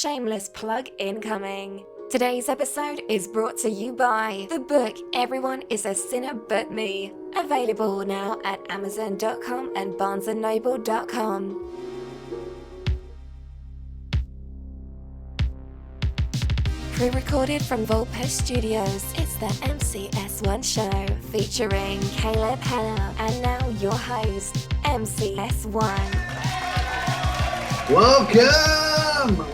Shameless plug incoming. Today's episode is brought to you by the book Everyone is a Sinner But Me, available now at Amazon.com and BarnesandNoble.com. Pre-recorded from Volpes Studios, it's the MCS1 show featuring Caleb Heller and now your host, MCS1.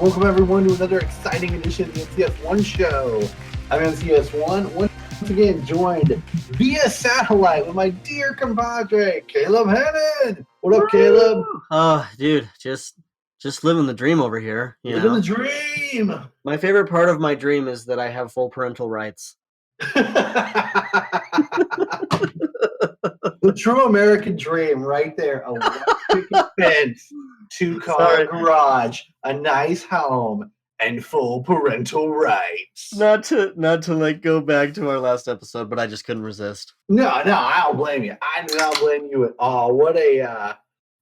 Welcome everyone to another exciting edition of the MCS1 show. I'm MCS1, once again joined via satellite with my dear compadre, Caleb Hannon. What up, Caleb? Oh, dude, just living the dream over here. Living the dream. My favorite part of my dream is that I have full parental rights. The true American dream right there. A one-picket fence, two-car garage, a nice home, and full parental rights. Not to like go back to our last episode, but I just couldn't resist. No, I don't blame you. I do not blame you at all. What a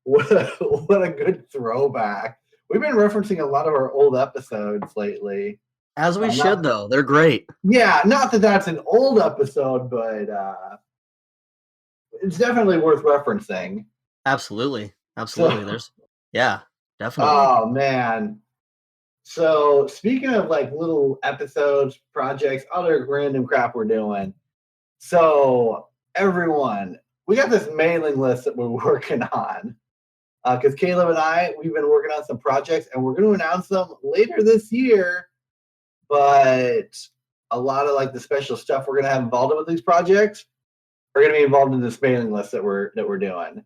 good throwback. We've been referencing a lot of our old episodes lately. As we should, though. They're great. Yeah, not that that's an old episode, but it's definitely worth referencing. Absolutely. Yeah, definitely. Oh, man. So, speaking of like little episodes, projects, other random crap we're doing. So, everyone, we got this mailing list that we're working on. Because Caleb and we've been working on some projects, and we're going to announce them later this year. But a lot of like the special stuff we're going to have involved with these projects are going to be involved in this mailing list that we're doing.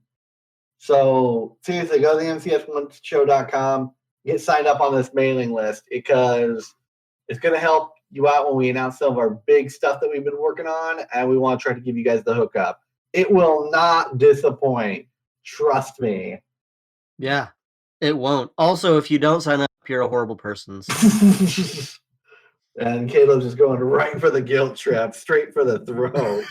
So seriously, go to the MCS1show.com, get signed up on this mailing list because it's going to help you out when we announce some of our big stuff that we've been working on, and we want to try to give you guys the hookup. It will not disappoint. Trust me. Yeah, it won't. Also, if you don't sign up, you're a horrible person. And Caleb's just going right for the guilt trap, straight for the throat.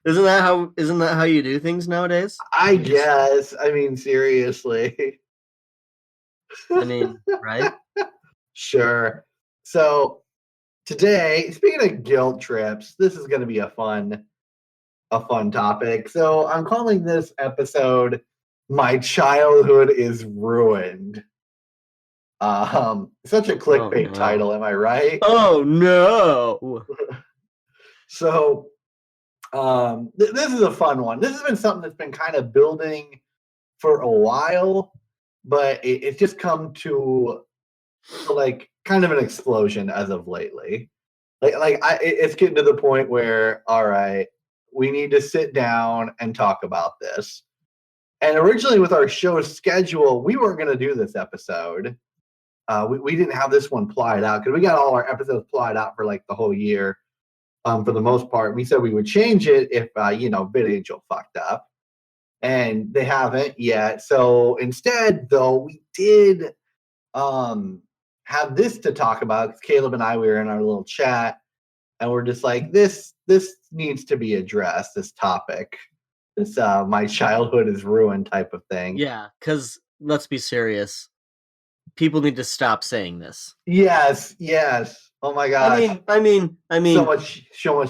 Isn't that how you do things nowadays? I guess. I mean, seriously. I mean, right? Sure. So today, speaking of guilt trips, this is going to be a fun topic. So I'm calling this episode "My Childhood is Ruined." Such a clickbait title, am I right? Oh no! So, this is a fun one. This has been something that's been kind of building for a while, but it's just come to like kind of an explosion as of lately. It's getting to the point where, all right, we need to sit down and talk about this. And originally, with our show schedule, we weren't going to do this episode. We didn't have this one plotted out because we got all our episodes plotted out for like the whole year. For the most part, we said we would change it if VidAngel fucked up, and they haven't yet. So instead, though, we did have this to talk about because Caleb and we were in our little chat, and we're just like, this needs to be addressed. This topic, this my childhood is ruined type of thing. Yeah, because let's be serious. People need to stop saying this. Yes. Oh my gosh. I mean. So much.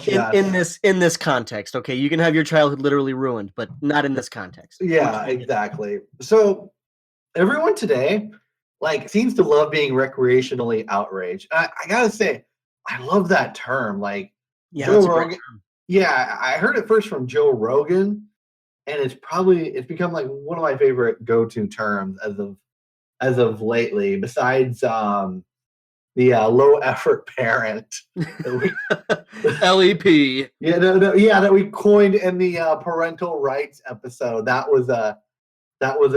Yes. In this context, okay, you can have your childhood literally ruined, but not in this context. Yeah, exactly. So everyone today, seems to love being recreationally outraged. I gotta say, I love that term. Yeah, Joe Rogan. Yeah, I heard it first from Joe Rogan, and it's become like one of my favorite go-to terms as of lately, besides the low effort parent LEP. that we coined in the parental rights episode. That was a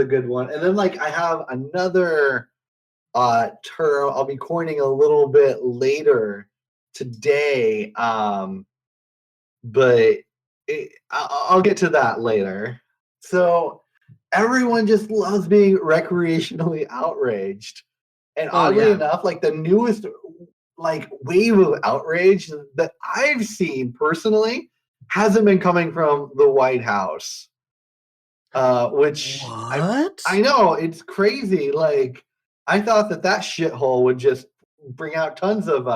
good one. And then I have another term I'll be coining a little bit later today, but I'll get to that later. So everyone just loves being recreationally outraged. And oddly enough, the newest wave of outrage that I've seen personally hasn't been coming from the White House. Which what? I know, it's crazy. I thought that shithole would just bring out tons of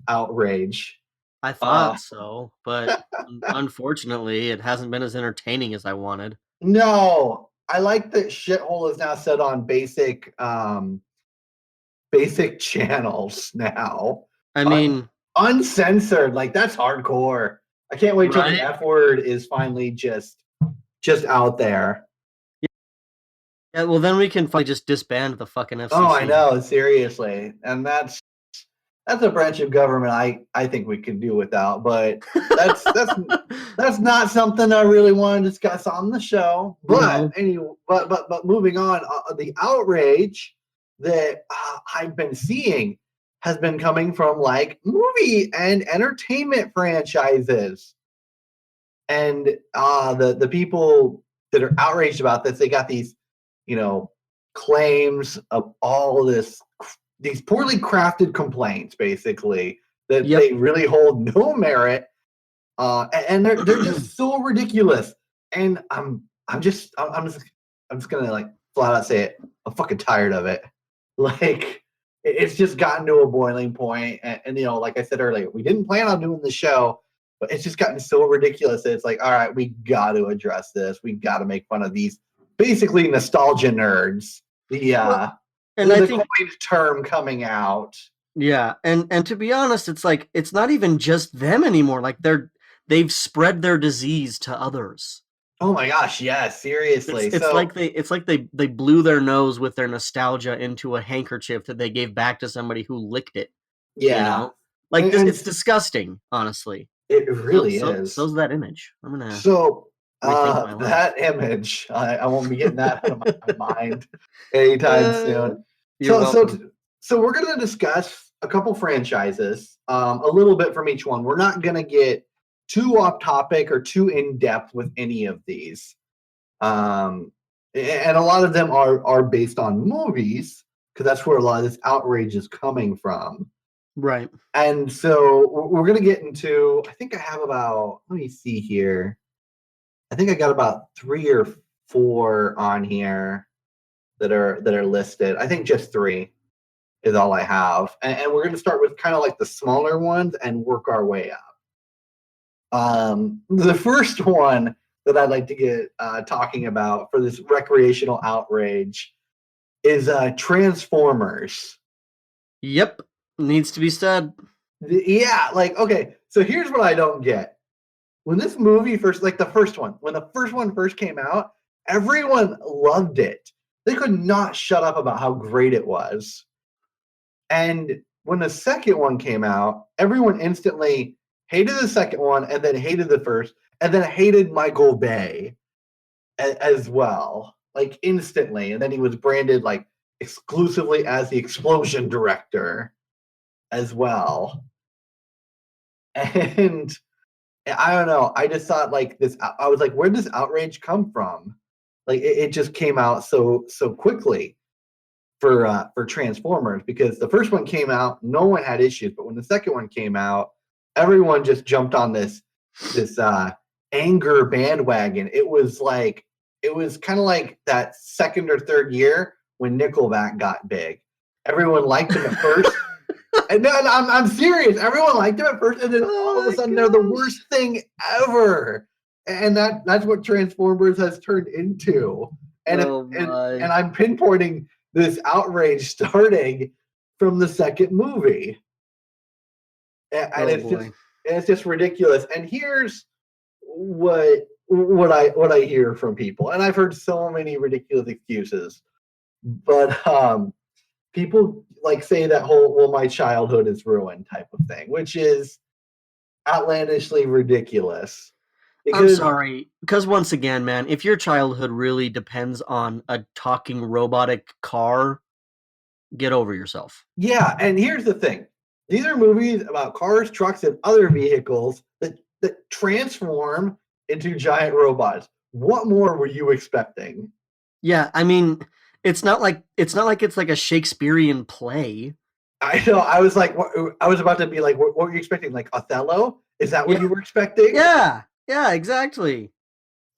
outrage. I thought so, but unfortunately, it hasn't been as entertaining as I wanted. No, I like that shithole is now set on basic channels now. I mean, Uncensored, like that's hardcore. I can't wait till Right? the F word is finally just out there. yeah, well, then we can finally just disband the fucking FCC. Oh, I know, seriously. And that's a branch of government I think we could do without, but that's not something I really want to discuss on the show. But No. anyway, but moving on, the outrage that I've been seeing has been coming from like movie and entertainment franchises, and the people that are outraged about this, they got these, claims of all these poorly crafted complaints, basically, that Yep. they really hold no merit, and they're just so ridiculous. And I'm just gonna like flat out say it. I'm fucking tired of it. Like it's just gotten to a boiling point, and like I said earlier, we didn't plan on doing the show, but it's just gotten so ridiculous that it's like, all right, we got to address this. We got to make fun of these basically nostalgia nerds. And I think, coined term coming out. yeah, and to be honest, it's like it's not even just them anymore. Like they've spread their disease to others. Oh my gosh, yeah, seriously. It's like they blew their nose with their nostalgia into a handkerchief that they gave back to somebody who licked it. yeah, Like And- it's disgusting, honestly. it really So- is. So's that image. I'm gonna So rethink my life. that image, I won't be getting that out of my mind anytime soon. You're welcome. So we're going to discuss a couple franchises, a little bit from each one. We're not going to get too off topic or too in depth with any of these, and a lot of them are based on movies because that's where a lot of this outrage is coming from. Right. And so we're going to get into, I think I have about, let me see here. I think I got about 3 or 4 on here that are listed. I think just 3 is all I have. And we're going to start with kind of like the smaller ones and work our way up. The first one that I'd like to get talking about for this recreational outrage is Transformers. Yep. Needs to be said. Yeah, like, okay, so here's what I don't get. When this movie first, like the first one first came out, everyone loved it. They could not shut up about how great it was. And when the second one came out, everyone instantly hated the second one and then hated the first and then hated Michael Bay as well, like instantly. And then he was branded like exclusively as the explosion director as well. And I don't know. I just thought like this. I was like, where does this outrage come from? Like it just came out so quickly for Transformers, because the first one came out, no one had issues, but when the second one came out, everyone just jumped on this anger bandwagon. It was kind of like that second or third year when Nickelback got big. Everyone liked him at first. And then I'm serious. Everyone liked him at first, and then all of a sudden they're the worst thing ever. And that's what Transformers has turned into. And and I'm pinpointing this outrage starting from the second movie. And it's just ridiculous. And here's what I hear from people. And I've heard so many ridiculous excuses. But people like say that whole, well, my childhood is ruined type of thing, which is outlandishly ridiculous. I'm sorry, because once again, man, if your childhood really depends on a talking robotic car, get over yourself. Yeah, and here's the thing. These are movies about cars, trucks, and other vehicles that transform into giant robots. What more were you expecting? Yeah, I mean, it's not like it's like a Shakespearean play. I know. I was like, I was about to be like, what were you expecting? Like Othello? Is that what you were expecting? Yeah, exactly.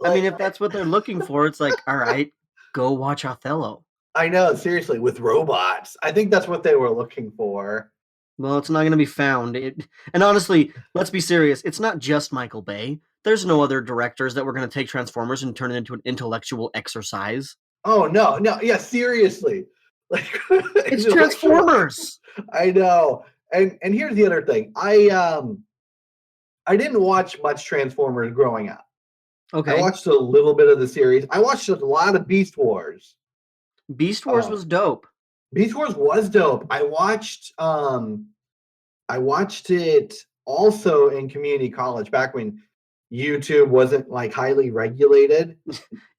I mean, if that's what they're looking for, it's like, all right, go watch Othello. I know, seriously, with robots. I think that's what they were looking for. Well, it's not going to be found. And honestly, let's be serious. It's not just Michael Bay. There's no other directors that were going to take Transformers and turn it into an intellectual exercise. Oh no, yeah, seriously. Like It's Transformers. I know. And here's the other thing. I didn't watch much Transformers growing up. Okay. I watched a little bit of the series. I watched a lot of Beast Wars. Beast Wars was dope. Beast Wars was dope. I watched it also in community college back when YouTube wasn't like highly regulated.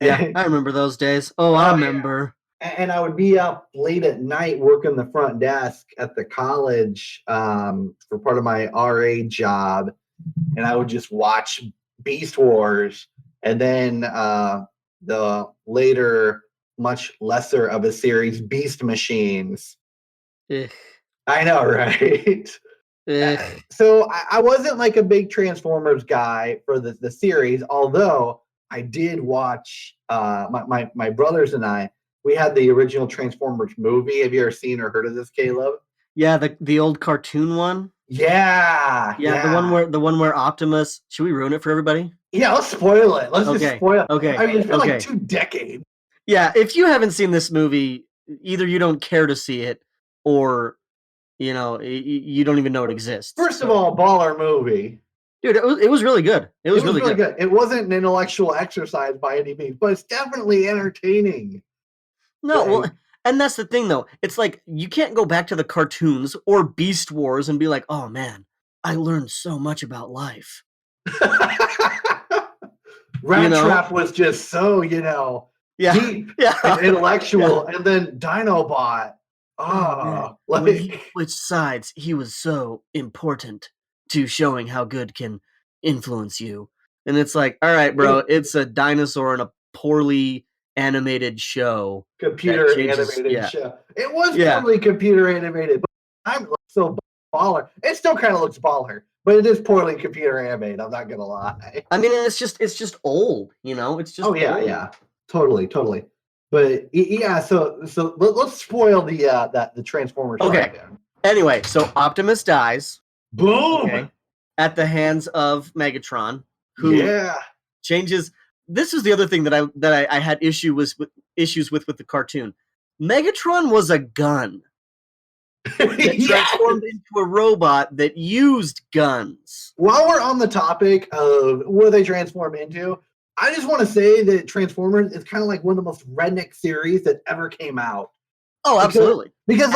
Yeah, I remember those days. Oh, I remember. Yeah. And I would be up late at night working the front desk at the college for part of my RA job, and I would just watch Beast Wars, and then the later, much lesser of a series, Beast Machines. Ugh. I know, right? So I wasn't like a big Transformers guy for the series, although I did watch my brothers and I, we had the original Transformers movie. Have you ever seen or heard of this, Caleb? Yeah, the old cartoon one. Yeah. The one where Optimus. Should we ruin it for everybody? Yeah, let's spoil it. Let's just spoil it. Okay. I mean, it's been like 2 decades. Yeah, if you haven't seen this movie, either you don't care to see it, or you don't even know it exists. First of all, baller movie. Dude, it was really good. It was really good. It wasn't an intellectual exercise by any means, but it's definitely entertaining. No, well, and that's the thing, though. It's like, you can't go back to the cartoons or Beast Wars and be like, oh, man, I learned so much about life. Rat Trap was just so, deep and intellectual. And then Dinobot. When he switched sides, he was so important to showing how good can influence you. And it's like, all right, bro, it's a dinosaur in a poorly animated show. Computer animated show. It was totally computer animated, but I'm so baller. It still kind of looks baller, but it is poorly computer animated. I'm not gonna lie. I mean, it's just old. It's just. Oh yeah, old. Yeah, totally. But yeah, so let's spoil the Transformers. Okay. Anyway, so Optimus dies. Boom. Okay, at the hands of Megatron, who changes. This is the other thing that I had issues with the cartoon. Megatron was a gun that transformed into a robot that used guns. While we're on the topic of what they transform into, I just want to say that Transformers is kind of like one of the most redneck series that ever came out. Oh, absolutely. Because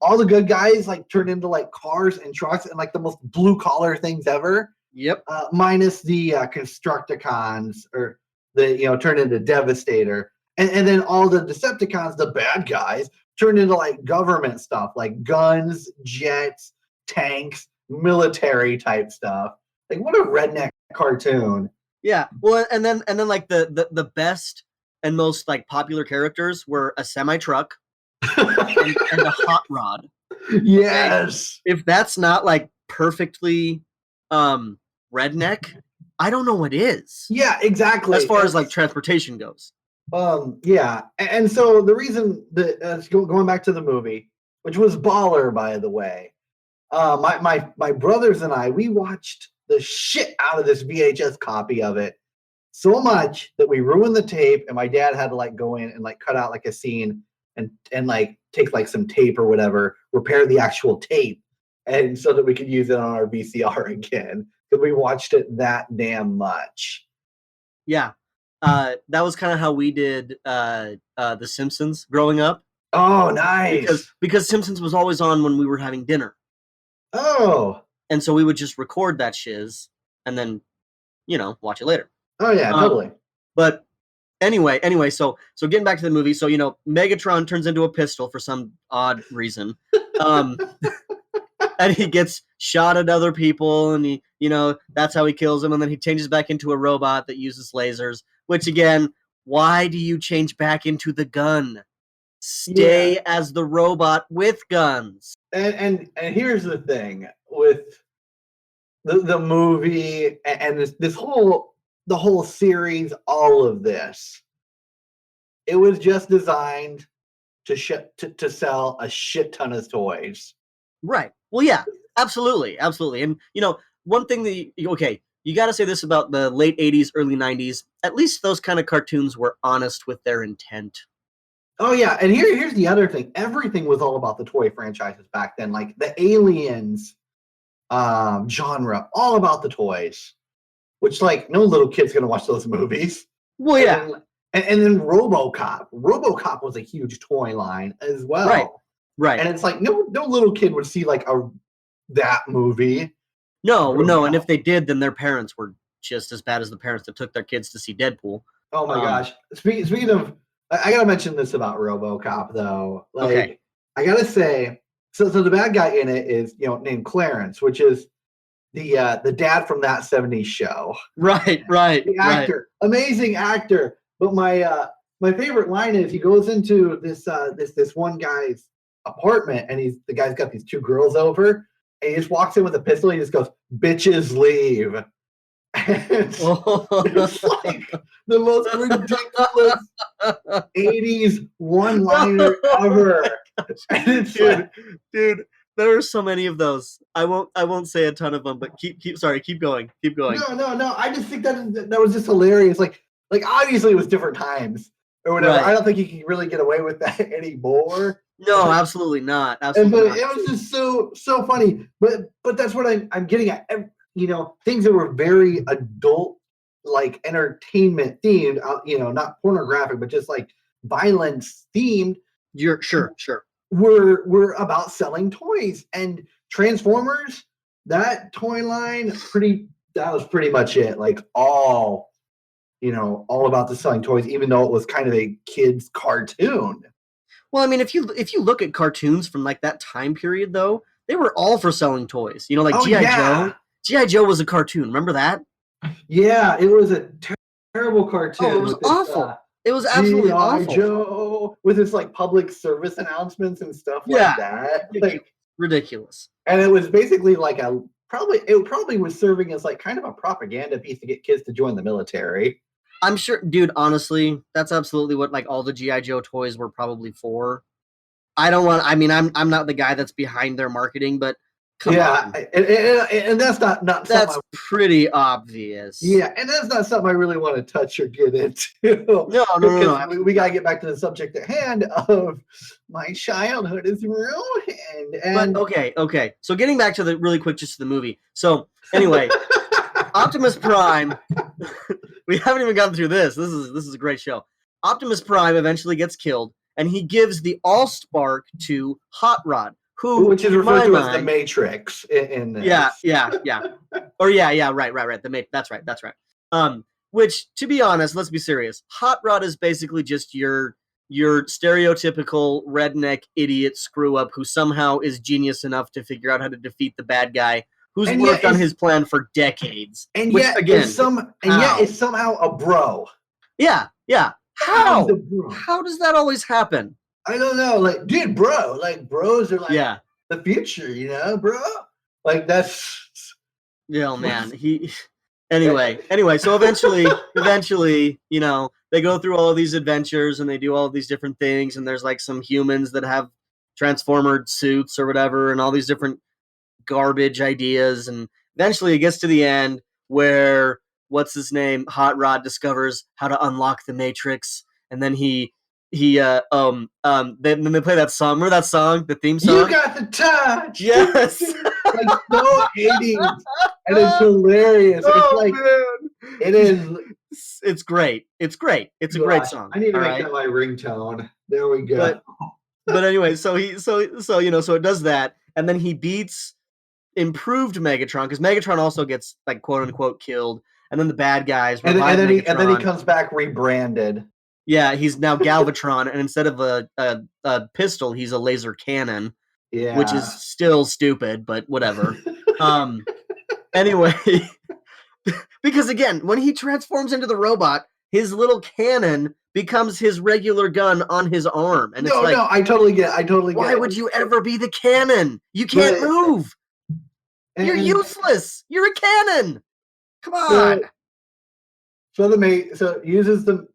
all the good guys turned into cars and trucks and the most blue collar things ever. Yep. Minus the Constructicons, or turned into Devastator, and then all the Decepticons, the bad guys, turned into government stuff, like guns, jets, tanks, military type stuff. What a redneck cartoon. Yeah. Well, and then the best and most like popular characters were a semi-truck and a hot rod. Yes. And if that's not like perfectly redneck, I don't know what is. Yeah, exactly. As far as like transportation goes. Yeah. And so the reason that going back to the movie, which was baller, by the way, my brothers and I, we watched the shit out of this VHS copy of it so much that we ruined the tape, and my dad had to like go in and like cut out like a scene and like take like some tape or whatever, repair the actual tape, and so that we could use it on our VCR again, because we watched it that damn much. Yeah. That was kind of how we did The Simpsons growing up. Oh, nice. Because Simpsons was always on when we were having dinner. Oh. And so we would just record that shiz and then, watch it later. Oh, yeah, totally. But anyway, so getting back to the movie, so, Megatron turns into a pistol for some odd reason. And he gets shot at other people, and he, that's how he kills them. And then he changes back into a robot that uses lasers, which again, why do you change back into the gun? Stay as the robot with guns. And here's the thing with the movie and the whole series, all of this, it was just designed to sell a shit ton of toys. Right. Well, yeah, absolutely. And, one thing that, you got to say this about the late 80s, early 90s. At least those kind of cartoons were honest with their intent. Oh, yeah. And here's the other thing. Everything was all about the toy franchises back then. Like the Aliens genre, all about the toys. Which, like, no little kid's going to watch those movies. Well, yeah. And then RoboCop. RoboCop was a huge toy line as well. Right. And it's like, no little kid would see, like, that movie. No. And if they did, then their parents were just as bad as the parents that took their kids to see Deadpool. Oh my gosh! Speaking of, I gotta mention this about RoboCop though. Like, okay. I gotta say, so the bad guy in it is named Clarence, which is the dad from That 70s Show. Right. The actor, amazing actor. But my favorite line is he goes into this one guy's apartment and the guy's got these two girls over. And he just walks in with a pistol. He just goes, "Bitches leave." And it's like the most ridiculous 80s one-liner ever. And it's dude, there are so many of those. I won't say a ton of them, but keep going. No. I just think that was just hilarious. Like obviously it was different times or whatever. Right. I don't think you can really get away with that anymore. No, absolutely not. But it was just so funny. But that's what I'm getting at. Things that were very adult, like entertainment themed. Not pornographic, but just like violence themed. You're sure. Were about selling toys and Transformers. That toy line, that was pretty much it. Like all about the selling toys, even though it was kind of a kid's cartoon. Well, I mean, if you look at cartoons from like that time period, though, they were all for selling toys. Like G.I. Joe. G.I. Joe was a cartoon. Remember that? Yeah, it was a terrible cartoon. Oh, it was awful. It was absolutely awful. G.I. Joe with its like public service announcements and stuff like that. Ridiculous. And it was basically like it probably was serving as like kind of a propaganda piece to get kids to join the military. I'm sure, dude, honestly, that's absolutely what like all the G.I. Joe toys were probably for. I'm not the guy that's behind their marketing, but come on. And that's not that's pretty obvious. Yeah, and that's not something I really want to touch or get into. No. We got to get back to the subject at hand of my childhood is ruined. And okay. So getting back to really quick, just to the movie. So anyway, Optimus Prime. We haven't even gotten through this. This is a great show. Optimus Prime eventually gets killed, and he gives the Allspark to Hot Rod, which is referred to as the Matrix in this. Yeah. Or right. That's right. Which, to be honest, let's be serious. Hot Rod is basically just your stereotypical redneck idiot screw up who somehow is genius enough to figure out how to defeat the bad guy who's worked on his plan for decades. And yet is somehow a bro. Yeah. How does that always happen? I don't know. Like, dude, bro. Like, bros are like the future, bro. Like, that's. Yeah, man. Anyway. So eventually, they go through all of these adventures and they do all of these different things. And there's like some humans that have transformer suits or whatever, and all these different garbage ideas. And eventually, it gets to the end where what's his name, Hot Rod, discovers how to unlock the Matrix, and then then they play that song. Remember that song, the theme song? You got the touch. Yes. Like so 80s, and it's hilarious. It is. It's great. It's great. It's a great song. I need to make that my ringtone. There we go. But anyway, so it does that, and then he beats improved Megatron, because Megatron also gets like quote unquote killed, and then the bad guys revive Megatron. And then he comes back rebranded. Yeah, he's now Galvatron, and instead of a pistol, he's a laser cannon. Yeah, which is still stupid, but whatever. Anyway, because again, when he transforms into the robot, his little cannon becomes his regular gun on his arm, and it's no, I totally get it. Why would you ever be the cannon? You can't move. You're useless. You're a cannon. Come on. So it uses the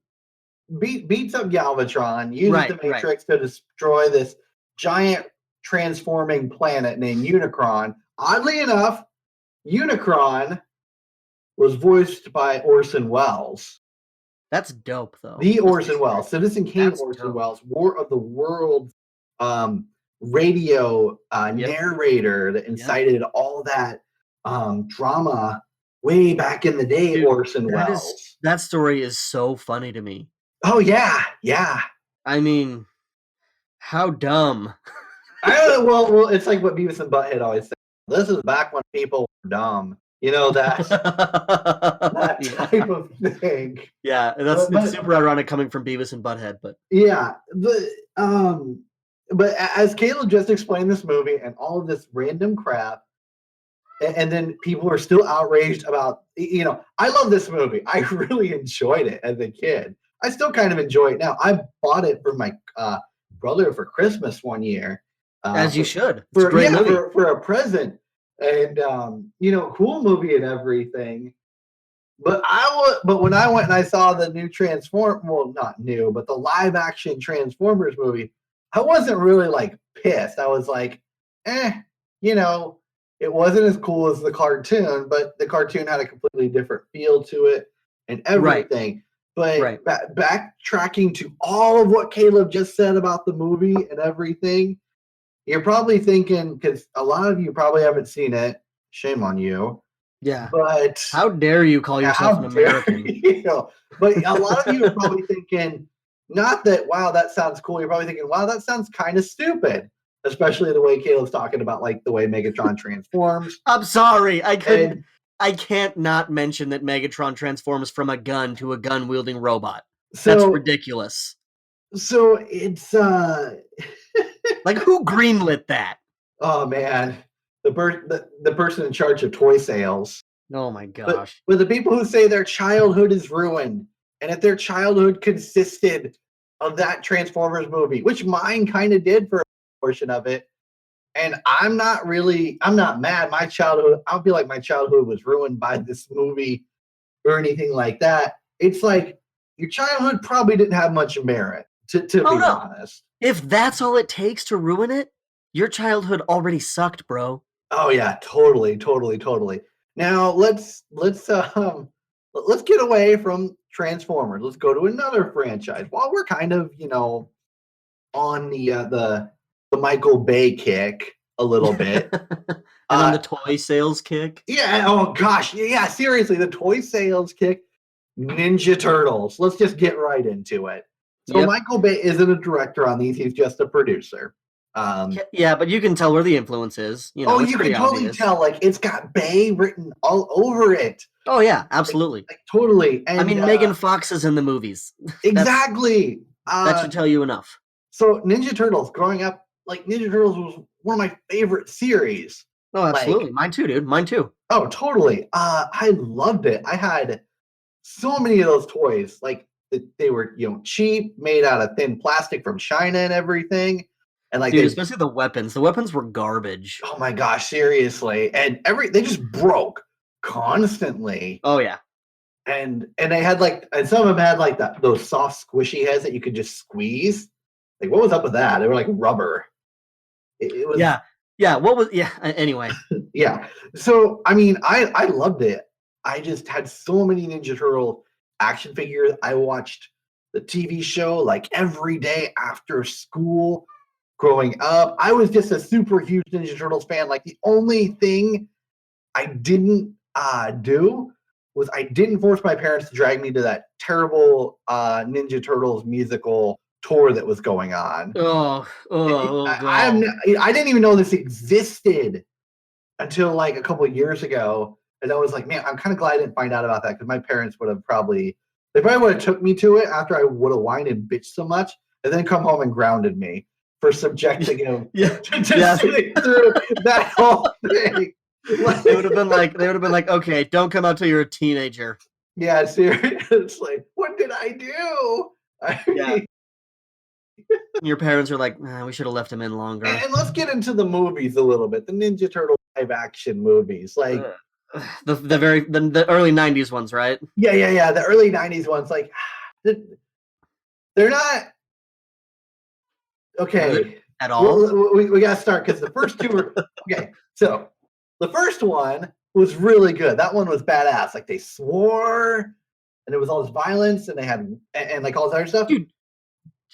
beats up Galvatron, uses Right, the Matrix to destroy this giant transforming planet named Unicron. Oddly enough, Unicron was voiced by Orson Welles. That's dope, though. The Orson Welles, Citizen Kane That's Orson dope. Welles, War of the Worlds radio narrator that incited all that drama way back in the day. Dude, Orson Welles. That story is so funny to me. Oh yeah, yeah. I mean, how dumb. Well, it's like what Beavis and Butthead always say. This is back when people were dumb. You know, that type of thing. Yeah, it's super ironic coming from Beavis and Butthead, but yeah, but as Caleb just explained this movie and all of this random crap, and then people are still outraged about, I love this movie. I really enjoyed it as a kid. I still kind of enjoy it now. I bought it for my brother for Christmas one year. As you should. It's a great movie. For a present. And cool movie and everything. But when I went and I saw the new not new, but the live action Transformers movie, I wasn't really like pissed. I was like, it wasn't as cool as the cartoon, but the cartoon had a completely different feel to it and everything. But backtracking to all of what Caleb just said about the movie and everything, you're probably thinking, because a lot of you probably haven't seen it. Shame on you. Yeah. But how dare you call yourself an American? But a lot of you are probably thinking, not that, wow, that sounds cool. You're probably thinking, wow, that sounds kind of stupid. Especially the way Caleb's talking about, like, the way Megatron transforms. I'm sorry. I can't not mention that Megatron transforms from a gun to a gun-wielding robot. That's ridiculous. So it's like, who greenlit that? Oh man, the person in charge of toy sales. Oh my gosh! But the people who say their childhood is ruined, and if their childhood consisted of that Transformers movie, which mine kind of did for a portion of it, and I'm not mad. I'll be like, my childhood was ruined by this movie or anything like that. It's like your childhood probably didn't have much merit, to be honest. If that's all it takes to ruin it, your childhood already sucked, bro. Oh yeah, totally. Now let's get away from Transformers. Let's go to another franchise. While we're kind of, on the Michael Bay kick a little bit. And on the toy sales kick. Yeah, oh gosh. Yeah, seriously, the toy sales kick. Ninja Turtles. Let's just get right into it. So Michael Bay isn't a director on these, he's just a producer. Yeah, but you can tell where the influence is. You can totally tell. Like, it's got Bay written all over it. Oh yeah, absolutely. Like totally. And, I mean, Megan Fox is in the movies. Exactly. That should tell you enough. So Ninja Turtles, growing up, like, Ninja Turtles was one of my favorite series. Oh, absolutely. Mine too, dude. Mine too. Oh, totally. I loved it. I had so many of those toys. Like, they were, cheap, made out of thin plastic from China and everything. And like, dude, especially the weapons. The weapons were garbage. Oh my gosh, seriously. And they just broke constantly. Oh yeah. And they had and some of them had like those soft squishy heads that you could just squeeze. Like, what was up with that? They were like rubber. It was, yeah. Anyway. Yeah. So I mean, I loved it. I just had so many Ninja Turtle action figures. I watched the TV show like every day after school growing up. I was just a super huge Ninja Turtles fan. Like, the only thing I didn't do was I didn't force my parents to drag me to that terrible Ninja Turtles musical tour that was going on. I didn't even know this existed until like a couple of years ago. And I was like, man, I'm kind of glad I didn't find out about that, because my parents would have probably would have took me to it after I would have whined and bitched so much, and then come home and grounded me for subjecting him to sitting through that whole thing. They would have been like, okay, don't come out till you're a teenager. Yeah, seriously. What did I do? Your parents are like, we should have left him in longer. And let's get into the movies a little bit. The Ninja Turtle live action movies, like the early 90s ones, right? Yeah. The early 90s ones, like they're not okay at all. We got to start because the first two were okay. So the first one was really good. That one was badass. Like they swore, and it was all this violence, and they had and like all this other stuff. Dude,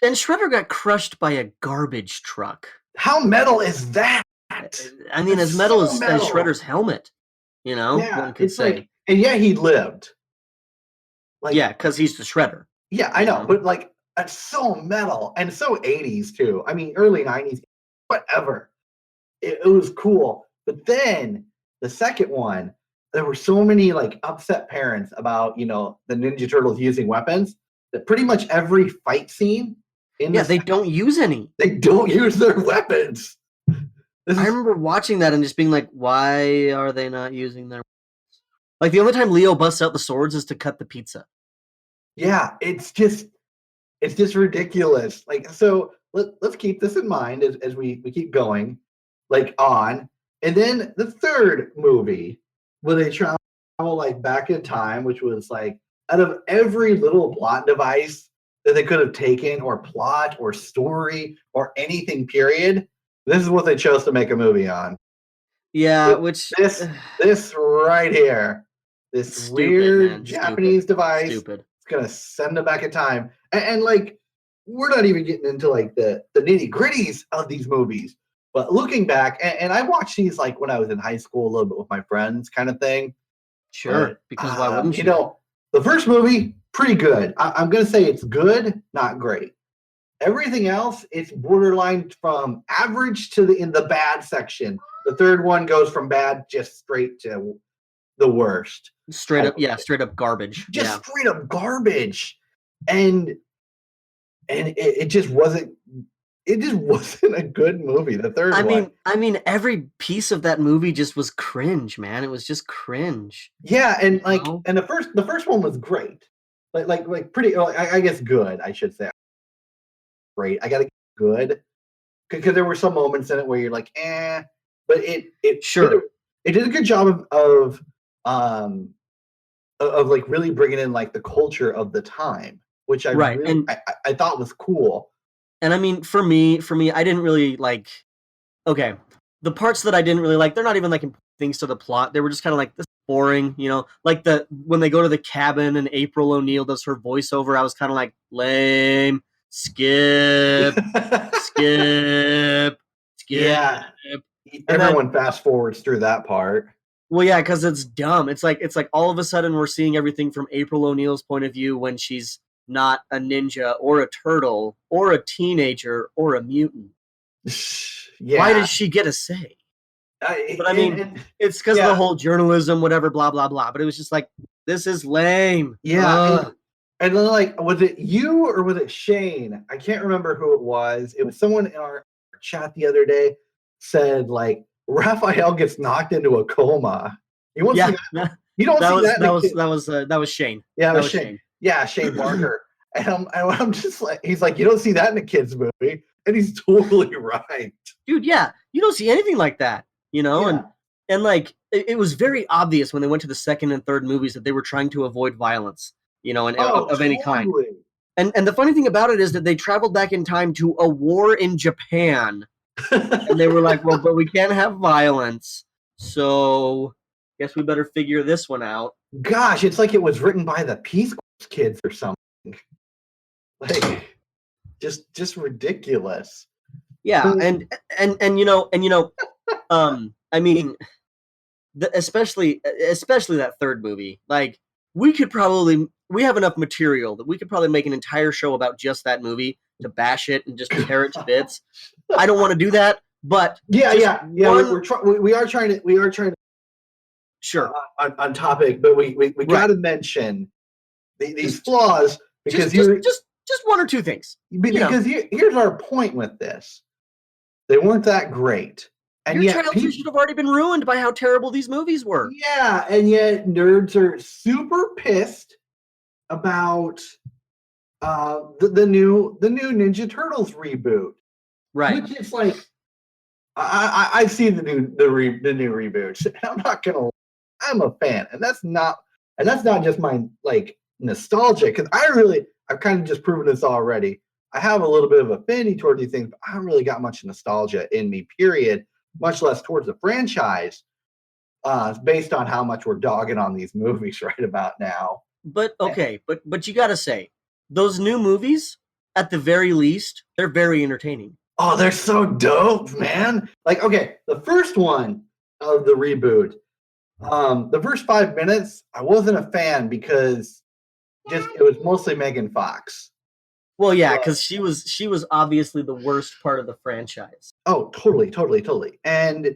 and Shredder got crushed by a garbage truck. How metal is that? I mean, as metal as Shredder's helmet. You know, yeah, one could say. Like, and yeah, he lived. Like, yeah, because he's the Shredder. Yeah, I know, but like it's so metal and so 80s too. I mean, early 90s, whatever. It was cool. But then the second one, there were so many like upset parents about, you know, the Ninja Turtles using weapons that pretty much every fight scene they don't use any. They don't use their weapons. I remember watching that and just being like, why are they not using their weapons? Like the only time Leo busts out the swords is to cut the pizza. Yeah, it's just ridiculous. Like, so let's keep this in mind as we keep going, like on. And then the third movie where they travel like back in time, which was like out of every little plot device that they could have taken, or plot or story or anything, period, this is what they chose to make a movie on. Yeah, this right here, this stupid, weird Japanese device. Stupid. Gonna send them back in time, and like we're not even getting into like the nitty gritties of these movies, but looking back, and I watched these like when I was in high school a little bit with my friends, kind of thing. Sure, because why wouldn't you? You know, the first movie pretty good. I'm gonna say it's good, not great. Everything else, it's borderline from average to in the bad section. The third one goes from bad just straight to the worst. Straight up garbage. Just straight up garbage. And it just wasn't a good movie. The third one. I mean every piece of that movie just was cringe, man. It was just cringe. Yeah, and like and the first one was great. Like pretty I guess good, I should say. Great. I gotta good. Because there were some moments in it where you're like, but it did a good job of like really bringing in like the culture of the time, which I thought was cool. And I mean, for me, I didn't really like. Okay, the parts that I didn't really like, they're not even like things to the plot. They were just kind of like this boring, you know, like when they go to the cabin and April O'Neil does her voiceover. I was kind of like lame. Skip. Yeah. Everyone fast forwards through that part. Well, yeah, because it's dumb. It's like all of a sudden we're seeing everything from April O'Neil's point of view when she's not a ninja or a turtle or a teenager or a mutant. Yeah. Why does she get a say? But I mean, it's because of the whole journalism, whatever, blah, blah, blah. But it was just like, this is lame. Yeah. And then, like, was it you or was it Shane? I can't remember who it was. It was someone in our chat the other day said, like, Raphael gets knocked into a coma. You won't see that. You don't see that. That was Shane. Yeah, that was Shane. Yeah, Shane Barker. And I'm just like, he's like, you don't see that in a kid's movie, and he's totally right. Dude, yeah, you don't see anything like that, you know, and like it was very obvious when they went to the second and third movies that they were trying to avoid violence, you know, of any kind. And the funny thing about it is that they traveled back in time to a war in Japan. And they were like, well, but we can't have violence, so guess we better figure this one out. Gosh, it's like it was written by the Peace Corps kids or something. Like, just ridiculous. Yeah, and you know, I mean, especially that third movie. Like, we have enough material that we could probably make an entire show about just that movie to bash it and just tear it to bits. I don't want to do that, but we are trying to. Sure. On topic, but we got to mention these flaws because just one or two things. Because here's our point with this: they weren't that great, and your childhood should have already been ruined by how terrible these movies were. Yeah, and yet nerds are super pissed about the new Ninja Turtles reboot. Right. Which is like, I've seen the new reboots, and I'm not gonna. I'm a fan, and that's not just my like nostalgia, because I've kind of just proven this already. I have a little bit of affinity toward these things, but I don't really got much nostalgia in me, period, much less towards the franchise, based on how much we're dogging on these movies right about now. But okay, but you gotta say, those new movies, at the very least, they're very entertaining. Oh, they're so dope, man. Like, okay, the first one of the reboot, the first 5 minutes, I wasn't a fan because it was mostly Megan Fox. Well, yeah, because she was obviously the worst part of the franchise. Oh, totally. And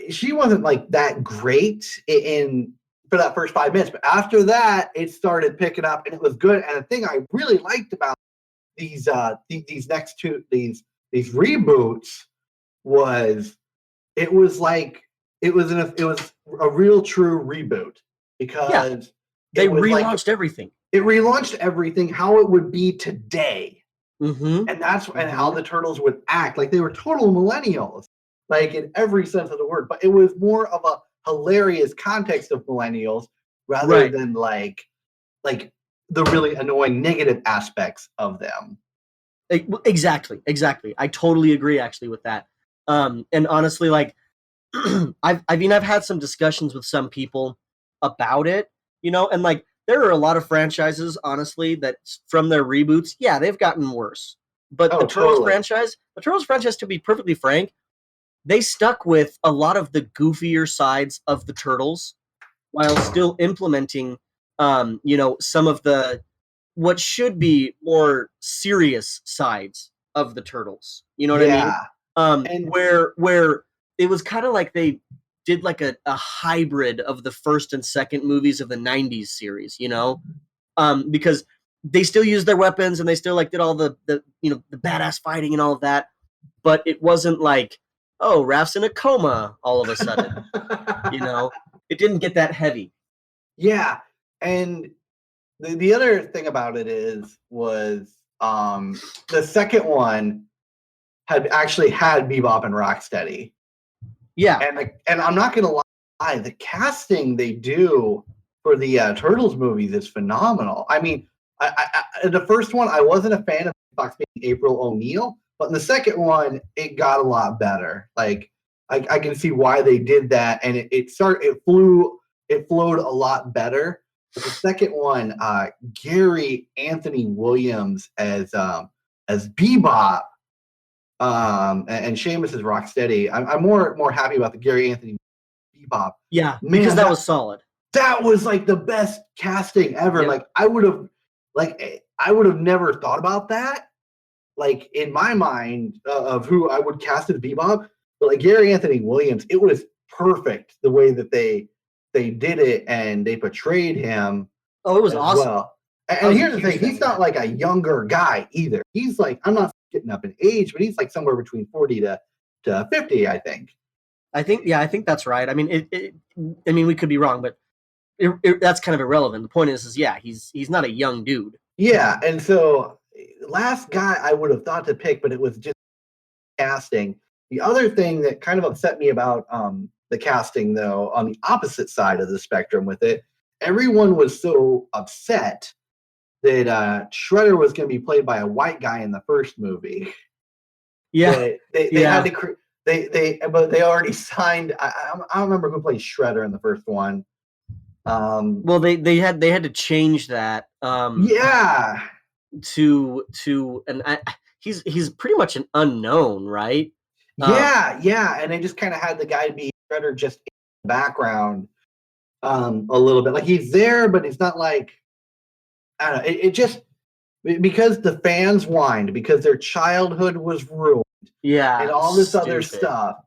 she wasn't like that great for that first 5 minutes, but after that, it started picking up and it was good. And the thing I really liked about these next two these reboots was it was a real true reboot because they relaunched everything. It relaunched everything how it would be today, and and how the Turtles would act like they were total millennials, like in every sense of the word. But it was more of a hilarious context of millennials rather than like the really annoying negative aspects of them. Exactly. I totally agree actually with that. And honestly, like I've had some discussions with some people about it, and like there are a lot of franchises, honestly, that from their reboots, they've gotten worse. But the Turtles franchise, to be perfectly frank, they stuck with a lot of the goofier sides of the Turtles while still implementing, some of the what should be more serious sides of the Turtles. You know what I mean? And where it was kind of like they did like a hybrid of the first and second movies of the 90s series, because they still used their weapons and they still like did all the badass fighting and all of that, but it wasn't like, oh, Raph's in a coma all of a sudden. It didn't get that heavy. Yeah, and the other thing about it was the second one had actually had Bebop and Rocksteady. Yeah, and I'm not gonna lie, the casting they do for the Turtles movies is phenomenal. I mean, I the first one I wasn't a fan of Fox being April O'Neil, but in the second one it got a lot better. Like I can see why they did that, and it flowed a lot better. But the second one, Gary Anthony Williams as Bebop. And Seamus is Rocksteady. I'm more happy about the Gary Anthony Bebop. Yeah, because that was solid. That was like the best casting ever. Yeah. Like I would have never thought about that. Like in my mind of who I would cast as Bebop, but like Gary Anthony Williams, it was perfect the way that they did it and they portrayed him. Oh, it was awesome. Well. And here's the thing: he's not like a younger guy either. He's like, I'm not getting up in age, but he's like somewhere between 40 to 50, I think. I think that's right. I mean, we could be wrong, but that's kind of irrelevant. The point is he's not a young dude. Yeah, and so last guy I would have thought to pick, but it was just casting. The other thing that kind of upset me about the casting, though, on the opposite side of the spectrum with it, everyone was so upset that Shredder was going to be played by a white guy in the first movie. Yeah, they had to. But they already signed. I don't remember who played Shredder in the first one. Well, they had to change that. He's pretty much an unknown, right? Yeah, and they just kind of had the guy be Shredder just in the background, a little bit. Like he's there, but it's not like. I don't know. It just because the fans whined because their childhood was ruined. Yeah, and all this other stuff,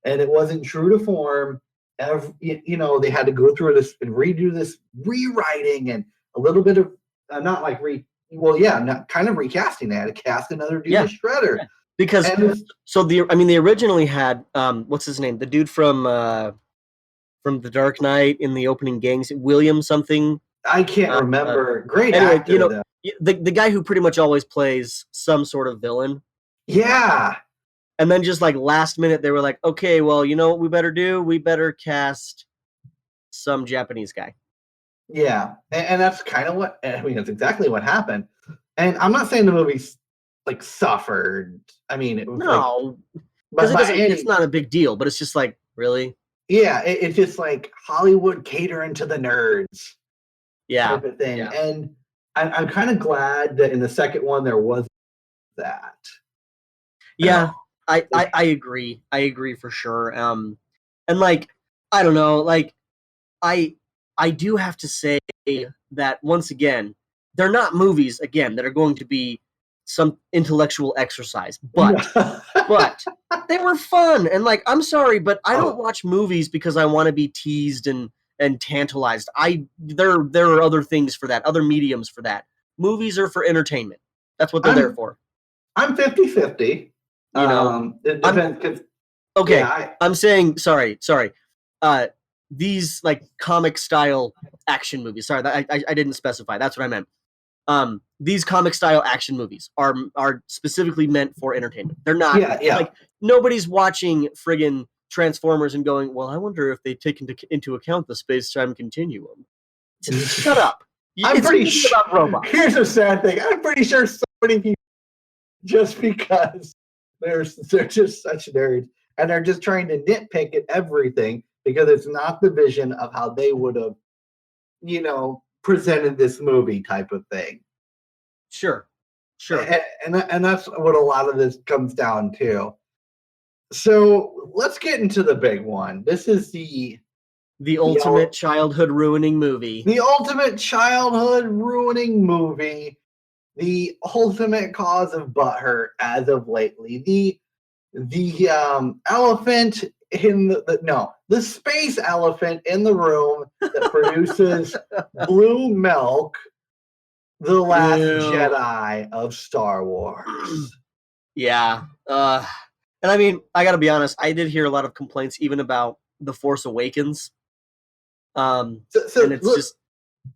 and it wasn't true to form. They had to go through this and redo this rewriting and a little bit of kind of recasting. They had to cast another dude as Shredder. Yeah. Because they originally had what's his name? The dude from The Dark Knight in the opening gangs, William something. I can't remember. Great actor, though. The guy who pretty much always plays some sort of villain. Yeah. And then just like last minute, they were like, okay, well, you know what we better do? We better cast some Japanese guy. Yeah. And that's kind of that's exactly what happened. And I'm not saying the movie's like suffered. I mean, it was No, but because it's not a big deal. But it's just like, really? Yeah, it's just like Hollywood catering to the nerds type of thing. Yeah. And I'm kind of glad that in the second one there was that. Yeah, I agree. I agree for sure. And like, I don't know, like I do have to say that once again, they're not movies again that are going to be some intellectual exercise, but they were fun. And like, I'm sorry, but I don't watch movies because I want to be teased and tantalized. There are other things for that, other mediums for that. Movies are for entertainment. That's what they're there for. I'm 50-50. You know, it depends. Okay, yeah, I'm saying sorry. These like comic style action movies. Sorry, I didn't specify. That's what I meant. These comic style action movies are specifically meant for entertainment. They're not like nobody's watching friggin' Transformers and going, well, I wonder if they take into account the space-time continuum. Shut up. I'm pretty sure. Here's a sad thing. I'm pretty sure so many people, just because they're just such nerds and they're just trying to nitpick at everything because it's not the vision of how they would have, presented this movie type of thing. Sure. And that's what a lot of this comes down to. So let's get into the big one. This is the ultimate childhood ruining movie. The ultimate childhood ruining movie. The ultimate cause of butthurt as of lately. The elephant in the space elephant in the room that produces blue milk, The Last Jedi of Star Wars. Yeah. And I mean, I gotta be honest, I did hear a lot of complaints even about The Force Awakens. And it's just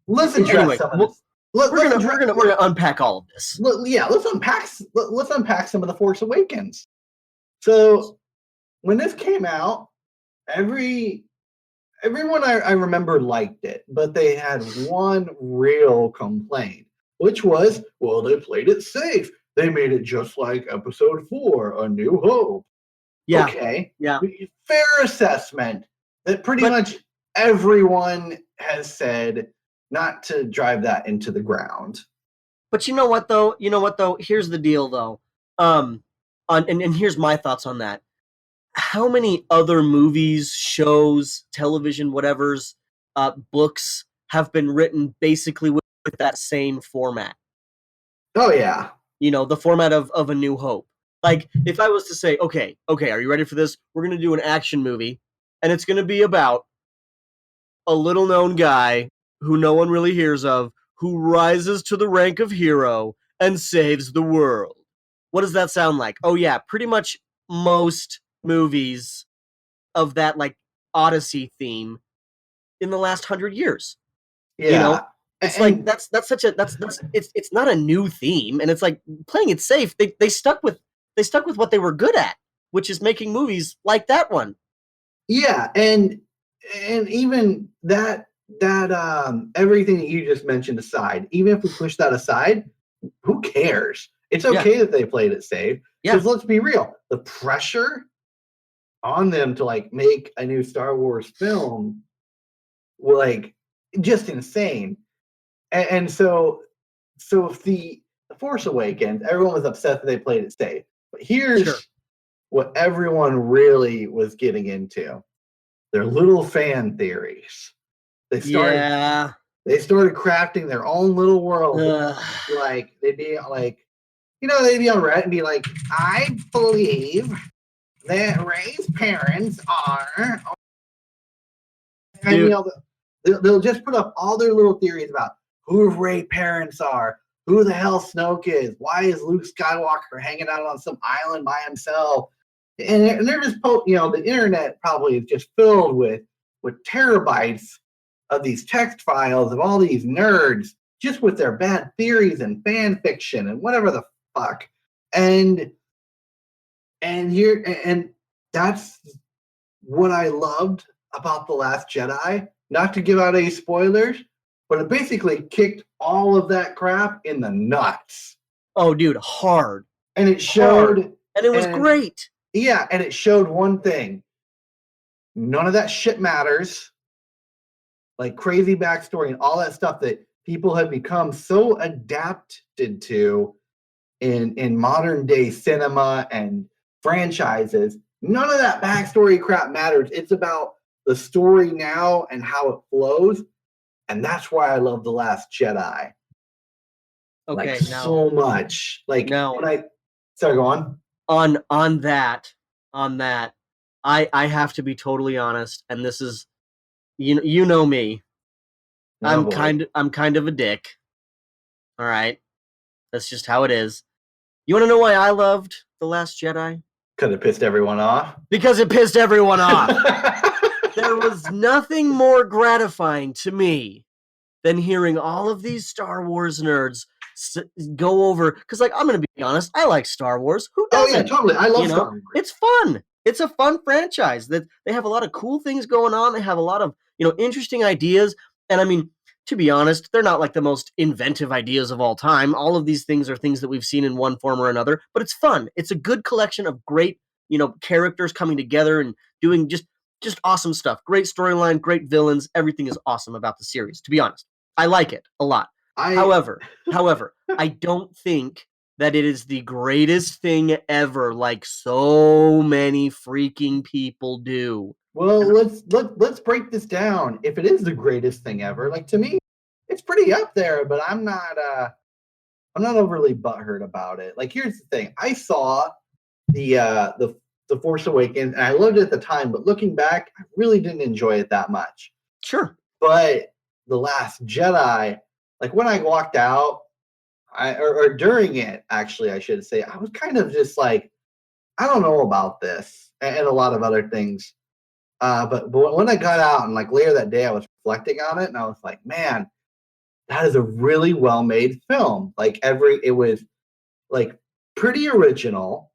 let's address some of this. We're gonna unpack all of this. Let's unpack some of The Force Awakens. So when this came out, everyone I remember liked it, but they had one real complaint, which was, well, they played it safe. They made it just like Episode 4, A New Hope. Yeah. Okay. Yeah. Fair assessment that pretty much everyone has said not to drive that into the ground. But you know what though? Here's the deal though. And here's my thoughts on that. How many other movies, shows, television, whatever's, books have been written basically with that same format? Oh yeah. The format of A New Hope. Like, if I was to say, okay, are you ready for this? We're going to do an action movie, and it's going to be about a little-known guy who no one really hears of, who rises to the rank of hero and saves the world. What does that sound like? Oh yeah, pretty much most movies of that, like, Odyssey theme in the last 100 years. Yeah. It's like that's it's not a new theme, and it's like playing it safe. They stuck with what they were good at, which is making movies like that one. Yeah, and even that everything that you just mentioned aside, even if we push that aside, who cares? It's okay that they played it safe. Because let's be real, the pressure on them to like make a new Star Wars film, like, just insane. And so if the Force Awakens, everyone was upset that they played it safe. But here's what everyone really was getting into: their little fan theories. They started crafting their own little world. Like they'd be like, they'd be on Reddit and be like, I believe that Rey's parents are. They'll just put up all their little theories about who Rey's parents are, who the hell Snoke is, why is Luke Skywalker hanging out on some island by himself, and they're just the internet probably is just filled with terabytes of these text files of all these nerds just with their bad theories and fan fiction and whatever the fuck, and that's what I loved about The Last Jedi. Not to give out any spoilers, but it basically kicked all of that crap in the nuts. Oh, dude, hard. And it showed, and it was great. Yeah, and it showed one thing: none of that shit matters. Like crazy backstory and all that stuff that people have become so adapted to in modern day cinema and franchises. None of that backstory crap matters. It's about the story now and how it flows. And that's why I love The Last Jedi. Okay, like, so much. Like when sorry, go on. On that, I have to be totally honest, and this is you know me. I'm kind of a dick. All right. That's just how it is. You want to know why I loved The Last Jedi? Because it pissed everyone off? Because it pissed everyone off. There was nothing more gratifying to me than hearing all of these Star Wars nerds go over. Because, like, I'm going to be honest, I like Star Wars. Who doesn't? Oh, yeah, totally. I love Star Wars. It's fun. It's a fun franchise. That they have a lot of cool things going on. They have a lot of, interesting ideas. And I mean, to be honest, they're not like the most inventive ideas of all time. All of these things are things that we've seen in one form or another, but it's fun. It's a good collection of great, characters coming together and doing just awesome stuff. Great storyline, great villains. Everything is awesome about the series, to be honest. I like it a lot. However, I don't think that it is the greatest thing ever like so many freaking people do. Well, let's break this down. If it is the greatest thing ever, like to me, it's pretty up there, but I'm not overly butthurt about it. Like here's the thing. I saw the Force Awakens and I loved it at the time, but looking back, I really didn't enjoy it that much. Sure. But The Last Jedi, like when I walked out, or during it, actually, I should say, I was kind of just like, I don't know about this and a lot of other things. But when I got out and like later that day, I was reflecting on it and I was like, man, that is a really well-made film. Like it was like pretty original.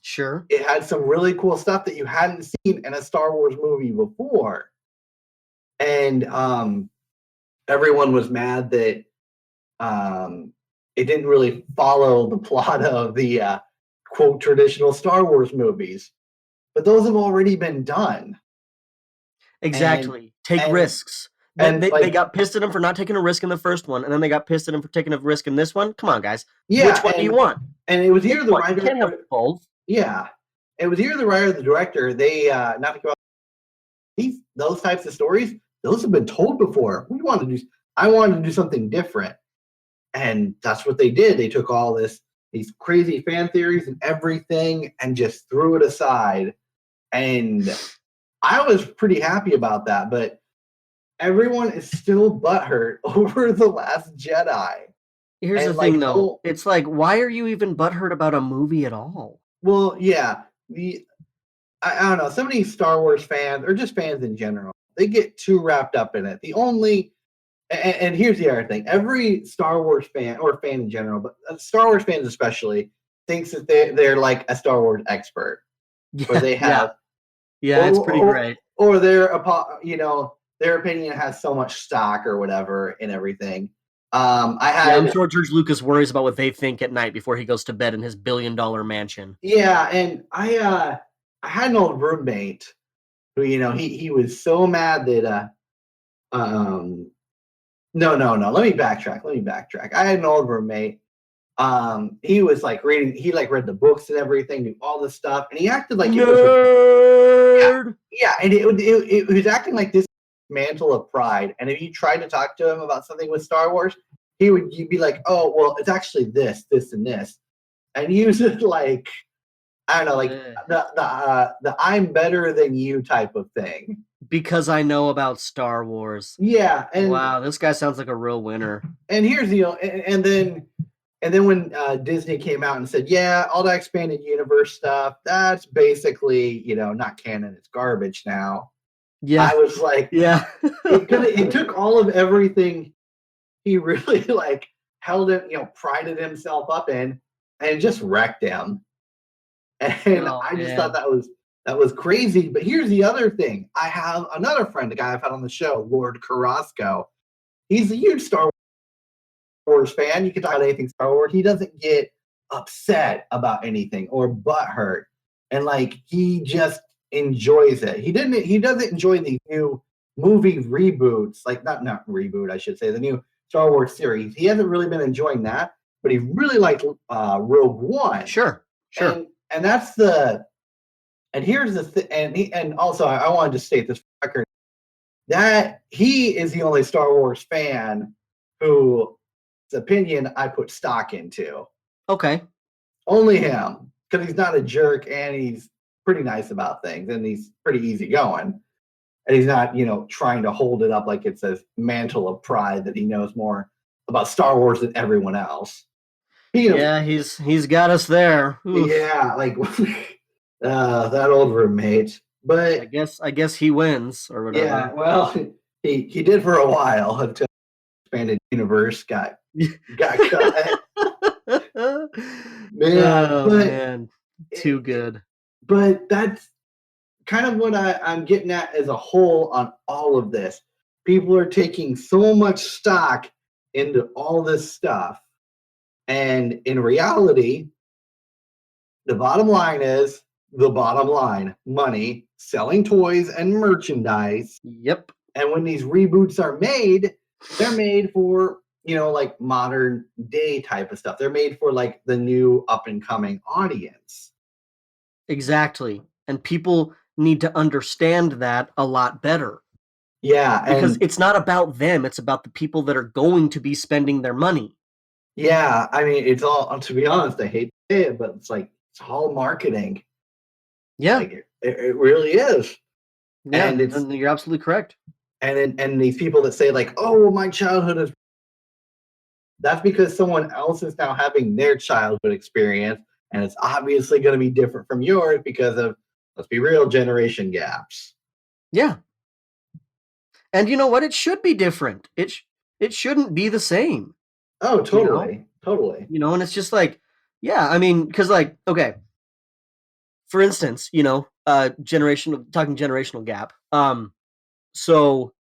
Sure. It had some really cool stuff that you hadn't seen in a Star Wars movie before. And everyone was mad that it didn't really follow the plot of the quote traditional Star Wars movies. But those have already been done. Exactly. Take risks. And they got pissed at him for not taking a risk in the first one, and then they got pissed at him for taking a risk in this one. Come on, guys. Yeah, which one do you want? And it was either the writer. You can't have both. Yeah, it was either the writer or the director. They not to go out those types of stories. Those have been told before. I wanted to do something different, and that's what they did. They took all these crazy fan theories and everything, and just threw it aside. And I was pretty happy about that, but everyone is still butthurt over The Last Jedi. Here's the thing, though. It's like, why are you even butthurt about a movie at all? Well, yeah. I don't know. Some of these Star Wars fans, or just fans in general, they get too wrapped up in it. And here's the other thing. Every Star Wars fan, or fan in general, but Star Wars fans especially, thinks that they're like a Star Wars expert. Yeah, or they have... Yeah, it's pretty great. Or their opinion has so much stock or whatever and everything. I'm sure George Lucas worries about what they think at night before he goes to bed in his $1 billion mansion. Yeah, and I had an old roommate who, he was so mad that no. Let me backtrack. I had an old roommate. He was like reading. He like read the books and everything, knew all this stuff, and he acted like nerd. Yeah, and it was acting like this mantle of pride. And if you tried to talk to him about something with Star Wars, you'd be like, "Oh, well, it's actually this, and this," and use it like, I don't know, like the "I'm better than you" type of thing. Because I know about Star Wars. Yeah, and wow, this guy sounds like a real winner. And here's the and then when Disney came out and said, yeah, all that expanded universe stuff, that's basically, not canon, it's garbage now. Yeah. I was like, yeah. it took all of everything he really like held it, prided himself up in, and just wrecked him. And I just thought that was crazy. But here's the other thing. I have another friend, a guy I've had on the show, Lord Carrasco. he's a huge Star Wars fan. You can talk about anything Star Wars. He doesn't get upset about anything or butthurt, and like he just enjoys it. He doesn't enjoy the new movie reboots, like not reboot, I should say, the new Star Wars series. He hasn't really been enjoying that, but he really liked Rogue One. Sure. And that's the, and here's the thing, and also I wanted to state this record that he is the only Star Wars fan whose opinion I put stock into. Okay. Only him, because he's not a jerk and he's pretty nice about things and he's pretty easygoing. And he's not, trying to hold it up like it's a mantle of pride that he knows more about Star Wars than everyone else. Yeah, he's got us there. Oof. Yeah, like that old roommate. But I guess he wins or whatever. Yeah, well, he did for a while until the expanded universe got cut. Man, too good. But that's kind of what I'm getting at as a whole on all of this. People are taking so much stock into all this stuff. And in reality, the bottom line is the bottom line. Money, selling toys and merchandise. Yep. And when these reboots are made, they're made for, like modern day type of stuff. They're made for like the new up and coming audience. Exactly. And people need to understand that a lot better. Yeah. Because it's not about them. It's about the people that are going to be spending their money. Yeah. I mean, it's all, to be honest, I hate to say it, but it's like, it's all marketing. Yeah. Like it really is. Yeah. And you're absolutely correct. And these people that say like, oh, well, my childhood is, that's because someone else is now having their childhood experience. And it's obviously going to be different from yours because of, let's be real, generation gaps. Yeah. And you know what? It should be different. It shouldn't be the same. Oh, totally. Totally. And it's just like, yeah, I mean, because like, okay, for instance, generational gap. So,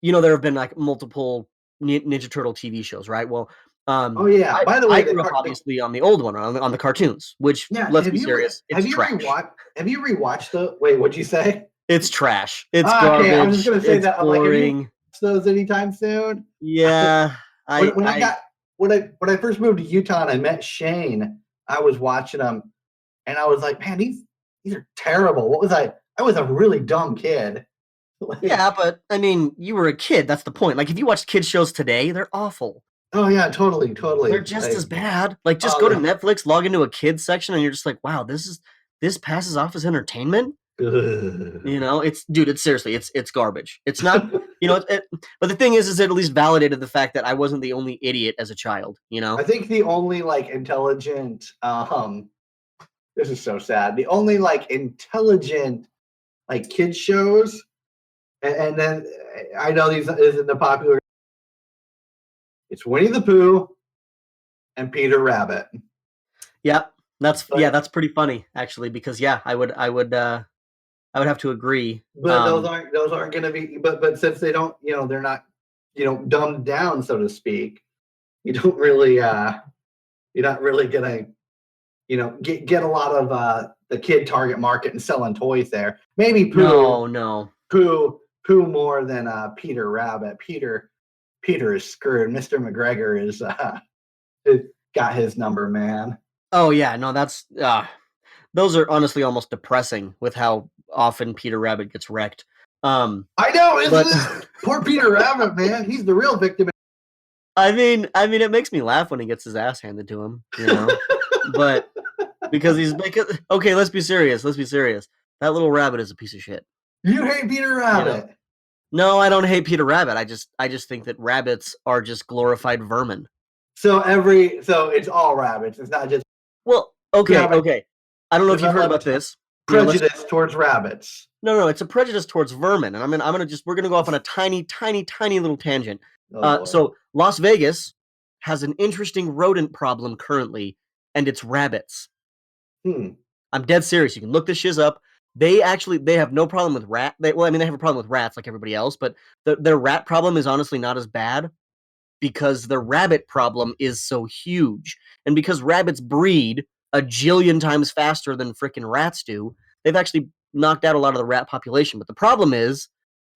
there have been like multiple Ninja Turtle TV shows, right? Well, oh yeah. By the way, I grew up obviously on the old one, on the cartoons, which let's be serious, it's trash. Have you rewatched the? Wait, what'd you say? It's trash. It's garbage. Okay, I was just gonna say that. Boring. Like, have you watched those anytime soon? Yeah. When I first moved to Utah and I met Shane, I was watching them, and I was like, man, these are terrible. What was I? I was a really dumb kid. Yeah, but I mean, you were a kid. That's the point. Like, if you watch kids shows today, they're awful. Oh yeah, totally. They're just as bad. Like, just go to Netflix, log into a kids section, and you're just like, wow, this passes off as entertainment. It's seriously, it's garbage. It's not, but the thing is it at least validated the fact that I wasn't the only idiot as a child. I think the only like intelligent, this is so sad. The only like intelligent like kids shows, and then I know these isn't the popular. It's Winnie the Pooh and Peter Rabbit. Yeah, that's pretty funny actually, because I would have to agree. But those aren't going to be. But since they don't, they're not, dumbed down, so to speak. You don't really, you're not really going to, get a lot of the kid target market and selling toys there. Maybe Pooh. No. Pooh more than Peter Rabbit. Peter is screwed. Mr. McGregor is got his number, man. Oh yeah, no, that's those are honestly almost depressing with how often Peter Rabbit gets wrecked. I know, isn't it? Poor Peter Rabbit, man. He's the real victim. I mean, it makes me laugh when he gets his ass handed to him, but because okay, let's be serious. That little rabbit is a piece of shit. You hate Peter Rabbit. No, I don't hate Peter Rabbit. I just think that rabbits are just glorified vermin. So it's all rabbits. It's not just. Well, okay. I don't know if you've heard about this. Prejudice towards rabbits. No, it's a prejudice towards vermin, and we're gonna go off on a tiny little tangent. So Las Vegas has an interesting rodent problem currently, and it's rabbits. I'm dead serious. You can look this shiz up. they have no problem with they have a problem with rats like everybody else, but their rat problem is honestly not as bad because the rabbit problem is so huge. And because rabbits breed a jillion times faster than frickin' rats do, they've actually knocked out a lot of the rat population. But the problem is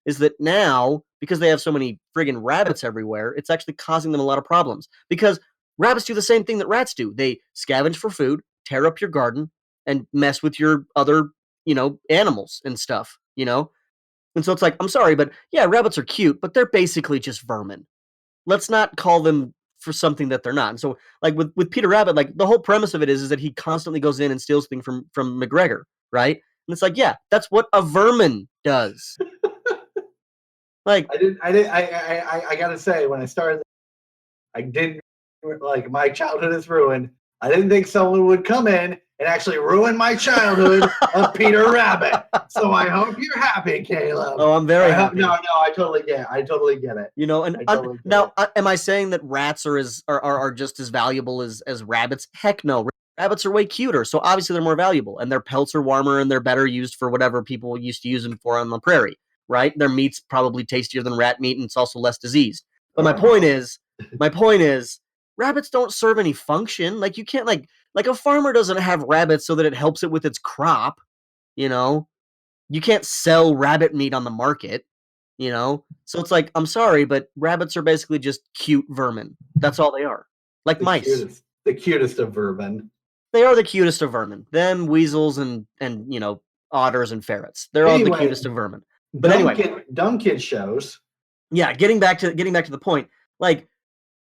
that now, because they have so many friggin' rabbits everywhere, it's actually causing them a lot of problems. Because rabbits do the same thing that rats do. They scavenge for food, tear up your garden, and mess with your other, animals and stuff, And so it's like, I'm sorry, but yeah, rabbits are cute, but they're basically just vermin. Let's not call them for something that they're not. And so, like with Peter Rabbit, like the whole premise of it is that he constantly goes in and steals things from McGregor, right? And it's like, yeah, that's what a vermin does. Like I gotta say, when I started, I didn't like my childhood is ruined. I didn't think someone would come in and actually ruin my childhood of Peter Rabbit. So I hope you're happy, Caleb. Oh, I'm very happy. No, I totally get it. Now, am I saying that rats are just as valuable as rabbits? Heck no. Rabbits are way cuter, so obviously they're more valuable, and their pelts are warmer and they're better used for whatever people used to use them for on the prairie, right? Their meat's probably tastier than rat meat, and it's also less diseased. But my point is, rabbits don't serve any function. Like you can't like a farmer doesn't have rabbits so that it helps it with its crop. You can't sell rabbit meat on the market. So it's like, I'm sorry, but rabbits are basically just cute vermin. That's all they are. Like mice. The cutest of vermin. They are the cutest of vermin. Them, weasels, and otters and ferrets. They're all the cutest of vermin. But dumb kid shows. Yeah, getting back to the point, like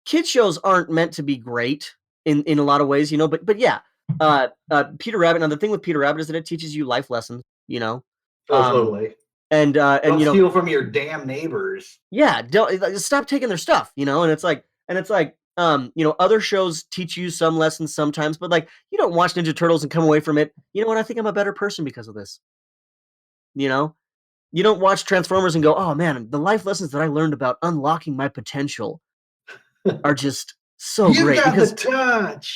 kid shows aren't meant to be great in a lot of ways, but yeah, Peter Rabbit. Now the thing with Peter Rabbit is that it teaches you life lessons, Totally. And don't steal from your damn neighbors. Yeah, don't stop taking their stuff, and it's like. Other shows teach you some lessons sometimes, but like you don't watch Ninja Turtles and come away from it. You know what? I think I'm a better person because of this. You don't watch Transformers and go, "Oh man, the life lessons that I learned about unlocking my potential are just so great."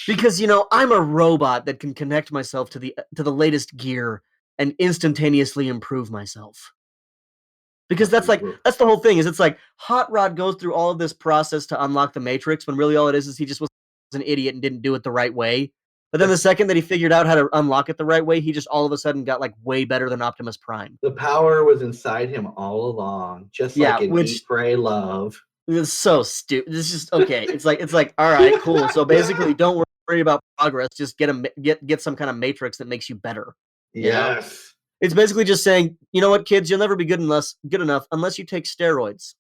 Because I'm a robot that can connect myself to the latest gear and instantaneously improve myself. Because that's the whole thing. Is it's like Hot Rod goes through all of this process to unlock the Matrix when really all it is he just was an idiot and didn't do it the right way. But then the second that he figured out how to unlock it the right way, he just all of a sudden got like way better than Optimus Prime. The power was inside him all along, just like in Eat, Pray, Love. It's so stupid. It's just okay. It's like all right, cool. So basically, don't worry about progress. Just get some kind of matrix that makes you better. Yes. It's basically just saying, you know what, kids, you'll never be good enough unless you take steroids.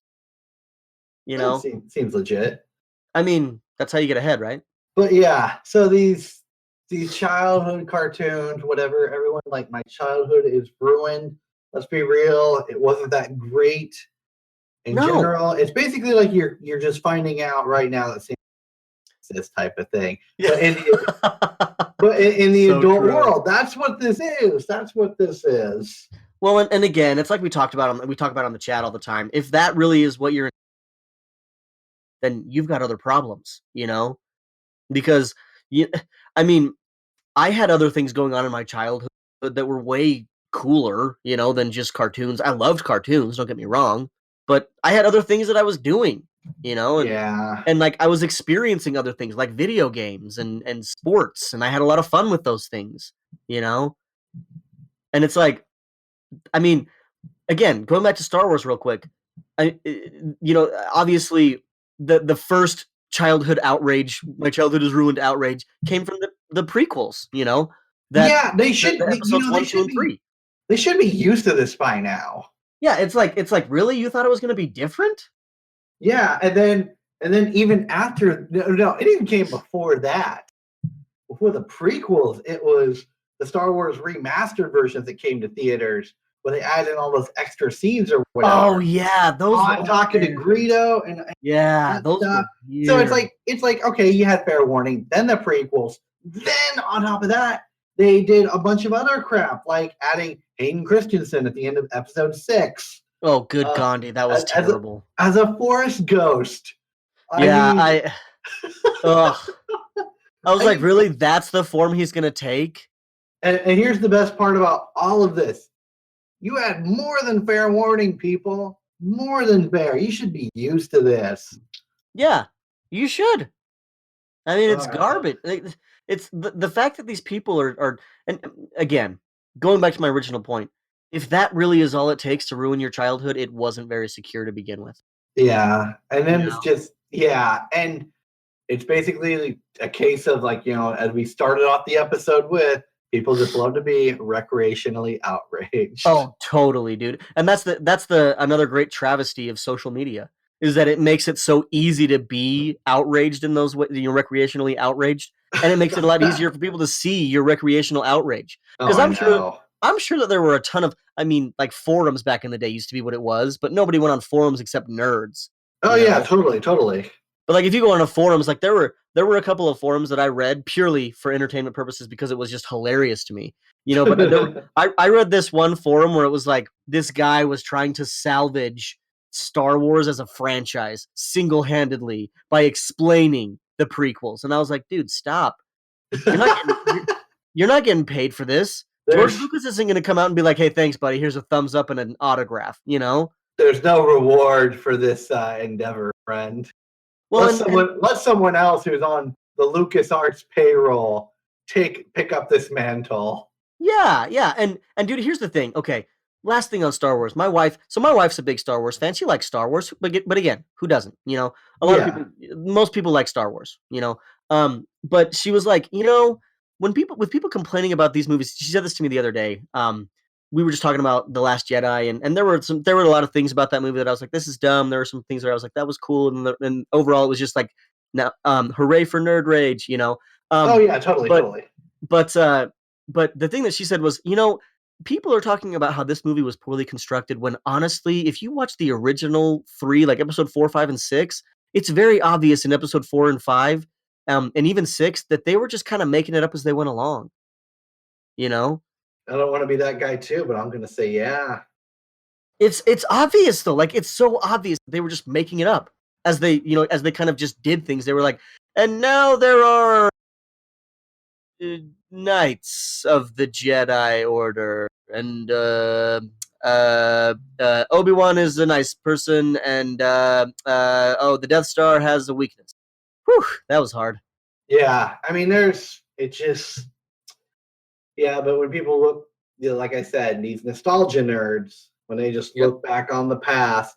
Seems legit. I mean, that's how you get ahead, right? But yeah, so these childhood cartoons, whatever, everyone, like, my childhood is ruined. Let's be real, it wasn't that great in general. It's basically like you're just finding out right now that this type of thing. Yeah. But in the adult world, that's what this is. Well, and again, it's like we talk about on the chat all the time. If that really is what you're, then you've got other problems, because I had other things going on in my childhood that were way cooler, than just cartoons. I loved cartoons, don't get me wrong, but I had other things that I was doing. And like I was experiencing other things like video games and sports, and I had a lot of fun with those things, and it's like, again, going back to Star Wars real quick, obviously the first childhood outrage, my childhood is ruined outrage, came from the prequels, they should episodes 1, 2, and 3. They should be used to this by now. Yeah, it's like really, you thought it was going to be different? Yeah, and then even after, no, it even came before that. Before the prequels, it was the Star Wars remastered versions that came to theaters where they added in all those extra scenes or whatever. Oh yeah, those. I'm talking to Greedo and those stuff. So it's like okay, you had fair warning. Then the prequels. Then on top of that, they did a bunch of other crap like adding Hayden Christensen at the end of episode 6. Oh, good Gandhi, that was terrible. As a forest ghost. I was like, really? That's the form he's going to take? And here's the best part about all of this. You had more than fair warning, people. More than fair. You should be used to this. Yeah, you should. I mean, it's All right. garbage. It's the fact that these people are, and again, going back to my original point, if that really is all it takes to ruin your childhood, it wasn't very secure to begin with. Yeah, and then You it's know? just and it's basically a case of like, as we started off the episode with, people just love to be recreationally outraged. Oh, totally, dude. And that's the another great travesty of social media is that it makes it so easy to be outraged in those ways, recreationally outraged, and it makes it a lot easier for people to see your recreational outrage. Because I'm sure that there were a ton of, like forums back in the day used to be what it was, but nobody went on forums except nerds. Oh yeah, totally. But like if you go on a forums, like there were a couple of forums that I read purely for entertainment purposes because it was just hilarious to me. But I read this one forum where it was like this guy was trying to salvage Star Wars as a franchise single-handedly by explaining the prequels, and I was like, dude, stop! You're not getting paid for this. George Lucas isn't going to come out and be like, hey, thanks, buddy. Here's a thumbs up and an autograph. There's no reward for this endeavor, friend. Well, let someone else who's on the LucasArts payroll pick up this mantle. Yeah, and dude, here's the thing. Okay, last thing on Star Wars. My wife's a big Star Wars fan. She likes Star Wars, but again, who doesn't? Most people like Star Wars. But she was like, with people complaining about these movies, she said this to me the other day. We were just talking about The Last Jedi, and there were a lot of things about that movie that I was like, this is dumb. There were some things where I was like, that was cool, and overall, it was just like, now, hooray for nerd rage, oh yeah, totally. But the thing that she said was, people are talking about how this movie was poorly constructed when honestly, if you watch the original 3, like episode 4, 5, and 6, it's very obvious in episode 4 and 5, and even 6, that they were just kind of making it up as they went along. I don't want to be that guy too, but I'm going to say, yeah. It's obvious though. Like, it's so obvious that they were just making it up as they kind of just did things. They were like, and now there are Knights of the Jedi Order, and Obi-Wan is a nice person, and the Death Star has a weakness. Whew, that was hard. Yeah, but when people look, like I said, these nostalgia nerds, when they just look back on the past,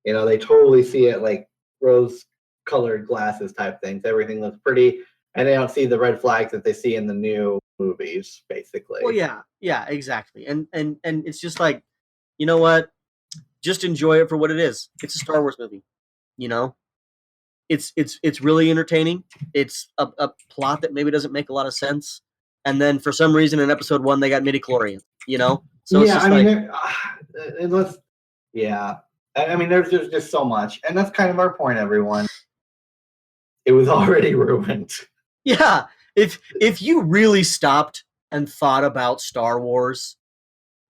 they totally see it like rose-colored glasses type things. Everything looks pretty. And they don't see the red flags that they see in the new movies, basically. Well, yeah, exactly. And it's just like, you know what? Just enjoy it for what it is. It's a Star Wars movie. It's really entertaining. It's a plot that maybe doesn't make a lot of sense. And then for some reason in episode 1 they got midichlorians. So yeah, there's just so much, and that's kind of our point, everyone. It was already ruined. Yeah, if you really stopped and thought about Star Wars,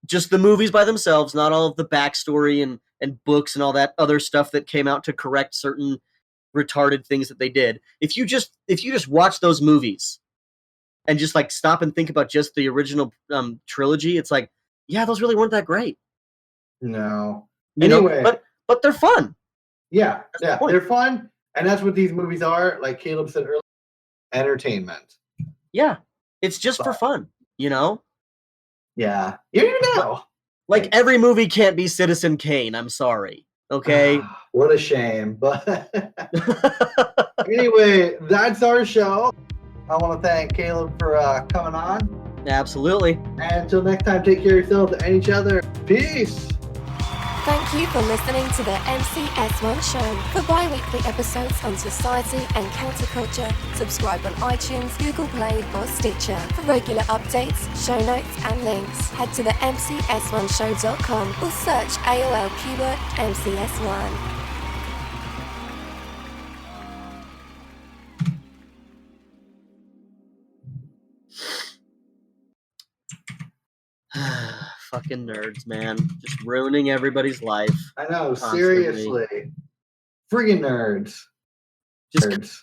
just the movies by themselves, not all of the backstory and books and all that other stuff that came out to correct certain retarded things that they did. If you just watch those movies and just like stop and think about just the original trilogy, it's like, yeah, those really weren't that great. No. But they're fun. Yeah, they're fun, and that's what these movies are. Like Caleb said earlier, entertainment. Yeah, it's just for fun, Yeah, you know. Like every movie can't be Citizen Kane. I'm sorry. Okay. What a shame, but anyway, that's our show. I want to thank Caleb for coming on. Absolutely. And until next time, take care of yourselves and each other. Peace. Thank you for listening to the MCS1 show. For bi-weekly episodes on society and counterculture, subscribe on iTunes, Google Play, or Stitcher. For regular updates, show notes, and links, head to the MCS1show.com or search AOL keyword MCS1. Fucking nerds, man. Just ruining everybody's life. I know, constantly. seriously. Friggin' nerds. Just nerds.